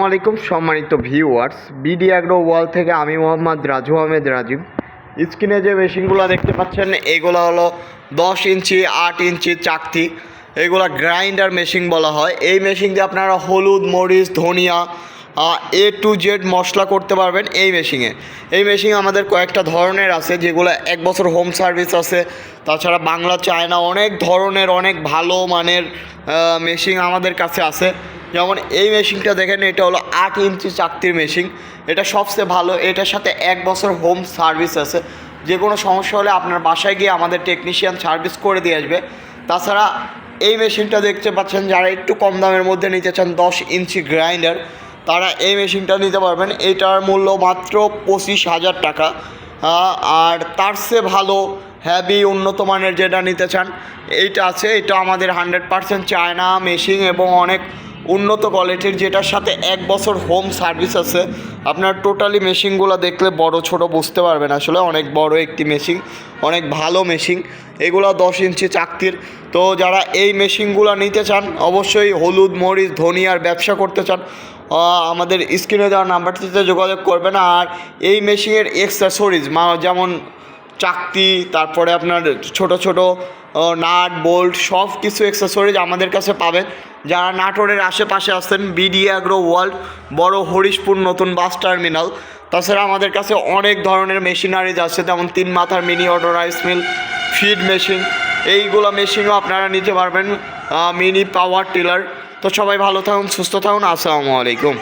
আলাইকুম সম্মানিত viewers, BD agro world থেকে আমি মোহাম্মদ রাজু আহমেদ রাজীব। স্ক্রিনে যে মেশিনগুলো দেখতে পাচ্ছেন এগুলো হলো 10 ইঞ্চি 8 ইঞ্চি চাকতি। এগুলো গ্রাইন্ডার মেশিন বলা হয়। এই মেশিন দিয়ে আপনারা হলুদ, মরিচ, ধনিয়া A to Z মশলা করতে পারবেন এই মেশিনে। এই মেশিন আমাদের কয়েকটা ধরনের আছে, যেগুলো 1 বছর হোম সার্ভিস আছে। তাছাড়া বাংলা, চায়না অনেক ধরনের অনেক ভালো মানের মেশিন আমাদের কাছে আছে। যেমন এই মেশিনটা দেখেন, এটা হলো 8 ইঞ্চি চাকতির মেশিন। এটা সবচেয়ে ভালো। এটার সাথে 1 বছর হোম সার্ভিস আছে। যে কোনো সমস্যা হলে আপনার বাসায় গিয়ে আমাদের টেকনিশিয়ান সার্ভিস করে দিয়ে আসবে। তাছাড়া এই মেশিনটা দেখতে পাচ্ছেন, যারা একটু কম দামের মধ্যে নিতে চান 10 ইঞ্চি গ্রাইন্ডার, তারা এই মেশিনটা নিতে পারবেন। এটার মূল্য মাত্র 25,000 টাকা। আর তার চেয়ে ভালো হ্যাভি উন্নত মানের যেটা নিতে চান এইটা আছে। এটা আমাদের 100% চায়না মেশিন এবং অনেক উন্নত কোয়ালিটির, যেটার সাথে 1 বছর হোম সার্ভিস আছে। আপনার টোটালি মেশিনগুলো দেখলে বড় ছোট বুঝতে পারবেন, আসলে অনেক বড় একটি মেশিন, অনেক ভালো মেশিন। এগুলো 10 ইঞ্চি চাকতির। তো যারা এই মেশিনগুলো নিতে চান, অবশ্যই হলুদ, মরিচ, ধনিয়ার ব্যবসা করতে চান, আমাদের স্ক্রিনে দেওয়া নাম্বারটিতে যোগাযোগ করবেন। আর এই মেশিনের অ্যাক্সেসরিজ যেমন চাকতি, তারপরে আপনার ছোট ছোট নাট বোল্ট, সব কিছু অ্যাক্সেসরিজ আমাদের কাছে পাবেন। যারা নাটোরের আশেপাশে আছেন, বিডি অ্যাগ্রো ওয়ার্ল্ড, বড় হরিশপুর নতুন বাস টার্মিনাল। তাছাড়া আমাদের কাছে অনেক ধরনের মেশিনারিজ আছে, যেমন 3 মাথার mini auto rice mill, feed machine, এইগুলো মেশিনও আপনারা নিতে পারবেন, মিনি পাওয়ার টিলার। তো সবাই ভালো থাকুন, সুস্থ থাকুন। আসসালামু আলাইকুম।